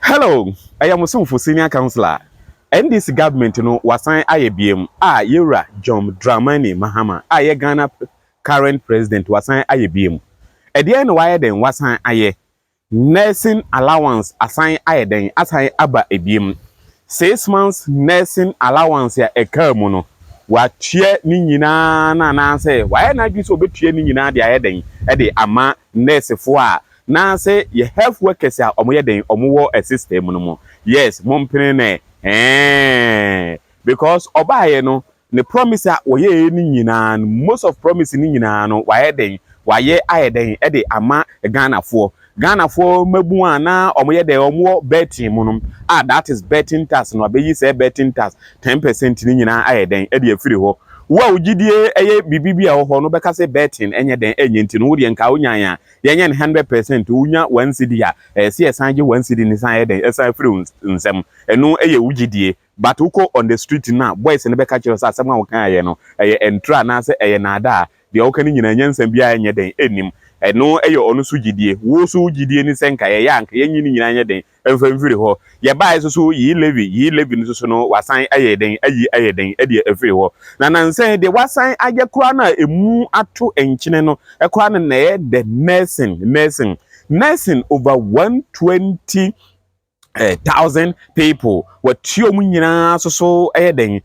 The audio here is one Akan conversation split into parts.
Hello, I am Musumfu Senior Counselor. And this government was signed IABM. Yura John Dramani Mahama. Ghana current president was signed IABM. At the end, why then was signed nursing allowance assigned then assign aba ABM. 6 months nursing allowance ya ekamuno. Watie ni nyina na say why na dwi so betie ni nyina de ayeden e de ama nurse fo a na say ye health workers a omo yeden omo wo a system no mo yes mo mpene ne because obaye no ne promise a wo ye ni nyina most of promise ni nyina no why den waye ayeden e de ama Ghana fo mabu ana omo yede omo betting munum that is betting tax no abeyi say betting tax 10% ni nyina ayeden e de afiri ho wa ugidie eye bibibi a ho no beka say betting enye den enye nti no wo de nka onyan ya yenye 100% unya 1 cedi a see esanje 1 cedi ni san ayeden esan afiri nsem eno eye ugidie but uko on the street now boys ne beka kire say asem a wo kan aye no eye entra na say eye na ada de wo kan nyina nyansam bia enye den enim eno eyo onu su gidie wo su gidie ni senka ye yanka ye nyini nyina nya den emfamfiri ho ye bae so yi levi no so no wasan ayeden edi afiri ho na nansen de wasan age kura na emu ato enkyene no ekura na ye the nursing over 120,000 people watua mu nyina so ayeden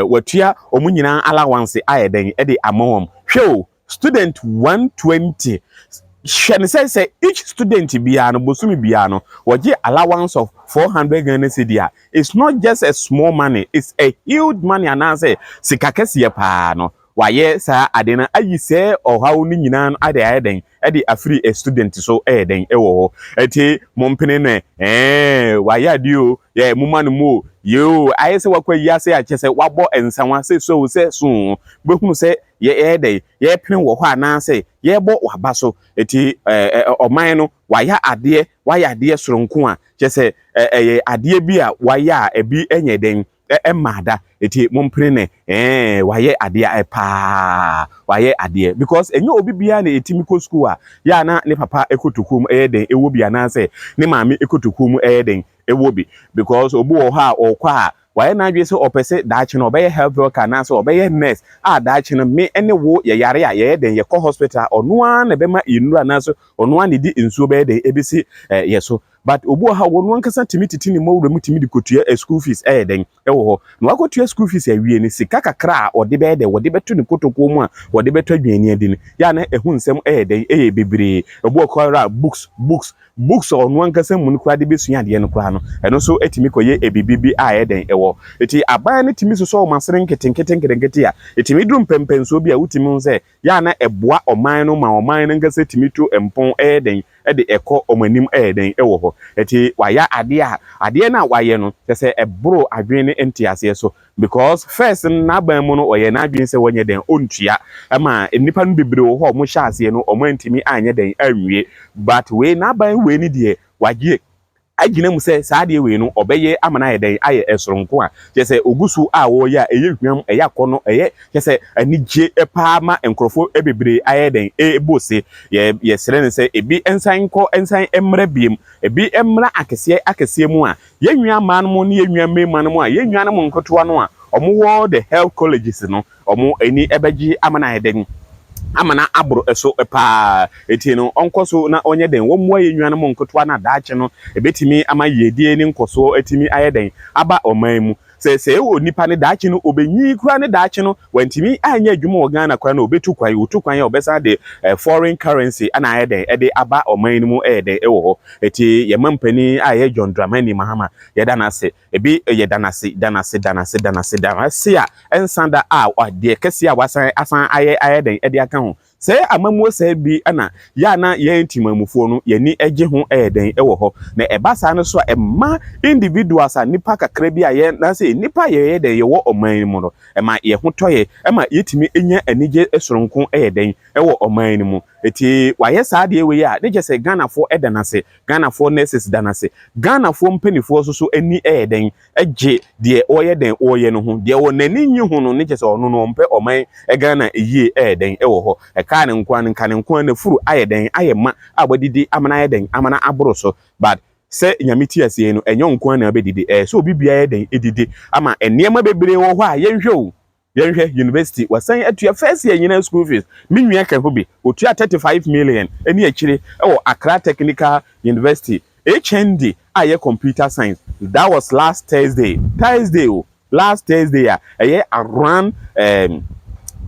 watua omu nyina allowance ayeden edi amawom hwe student 120 Shen say each student biano bosumi biano waji allowance of 400 Ghana cedi. It's not just a small money, it's a huge money and say sikakesi pa no waye sa adena ayi se ohaw ni nyina no ade ayeden ede afri a student so ayeden ewo ho eti mompene ne waye adio ye muma no mo yo aye se wakwa yi ase a chese wabo ensanwa se so behunu se ye ede ye pene wo ho anase ye bo waba so eti oman no waya ade soronko a chese ade bi a waya ebi enye den emada eti mompene ne waye ade waye ade because enye obi bia na etimi ko school a ya na ne papa ekotokum den ewo bia na say ne maami ekotokum den ewo bi because obu wo ha okwa waye na adwe se opese daachi no obeye health worker na so obeye nurse daachi no me ene wo ye yare a ye den ye ko hospital onu an na be ma inura na so onu an di nsuo be den ebisi ye so but obu ha wonu ankasa timititi ni mawura mutimi di kotua school fees den ewo ho no akotua school fees awie ni sika kakra ode be de wode beto ni kotoko mu a wode beto adwani adi ni ya na ehu nsem den bebre obu okora books onu ankasa mu nkura de besua de no kura no eno so etimi koye ebibibi den ewo eti aban ne timi so masere nketenkete a etimi dum pempenso bi a utimi nse ya na eboa oman no ma oman no ankasa timi to empon den ede eko omanim den ewo ho eti waya ade na waye no se ebro adwene entiase so because first na ban mu no oye na adwene se wonye den ontua ama nipa no bebre wo ho mo hyase no omantimi anye den anwie but we na ban we ni de wagie agina mu se saade we no obeye amana yeden aye esoronko a je ogusu a wo ya eye hwam eye akono eye je anije epa ma enkrofo ebebre ayeden ebose ye sere ne se ebi ensan emra biem ebi emra akese mu a ye nwa man mu ne ye nwa man mu a ye nwa na mu nkotoa no a omo wo the health colleges no omo eni ebeji amana yeden amana abro eso pa etino onkoso na onye den wo mo yenwan mo nkotwa na daache no ebetimi ama yedie ni nkoso etimi ayeden aba oman mu se wo nipa ne daache no obenyi kura ne daache no wantimi anya adwuma wo Ghana kwa na obetu kwan ya obesa de foreign currency ana ayeden ede aba oman mu ayeden ewo ho eti ye mampani aye John Dramani Mahama yedanase ebi yedanase a ensanda a de kese a wasan asan ayeden ede aka ho se amamuo se bi ana ya na ye ntimamufuo no ye ni eje ho den ewo ho na ebasa no so emma individuals a nipa kakra bi a ye na se nipa ye den ye wo oman mu no ema ye ho toye ema yetimi enya anije esoronko den ewo oman mu eti waye saade we ya ne je se Ghana fo edanase Ghana fo nurses danase Ghana fo mpanifo so eni den eje de oye den oye no ho de wo nani nyi ho no ne je se ono no mpe oman Ghana eyi den ewo ho kanen nkwan na furu ayeden ayema abodidi amana ayeden amana aboro so but se nyamiti asie no enyo nko na obedidi so obi bia den edidi ama enema bebre wo ho a yenhwe university wasan atua first year nyina school fees minwia ka ho bi otua 35 million eni akire Accra Technical University HND aye computer science. That was last Thursday last Thursday around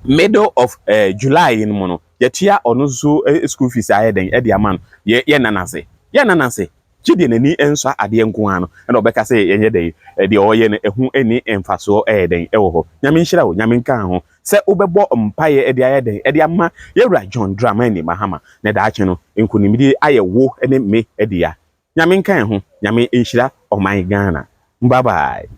middle of July in mono yetia ono so school fees aye den e dia man ye nanase chidi nani enso ade nko ano na obeka say yenye den de oye no ehu eni emfaso den e wo ho nyame nhira wo nyame nka ho se obebo mpaye e de aye den e de ama yewura John Dramani Mahama na da ache no nkunimidi aye wo ene me e de ya nyame nka ho nyame nhira oman Ghana bye bye.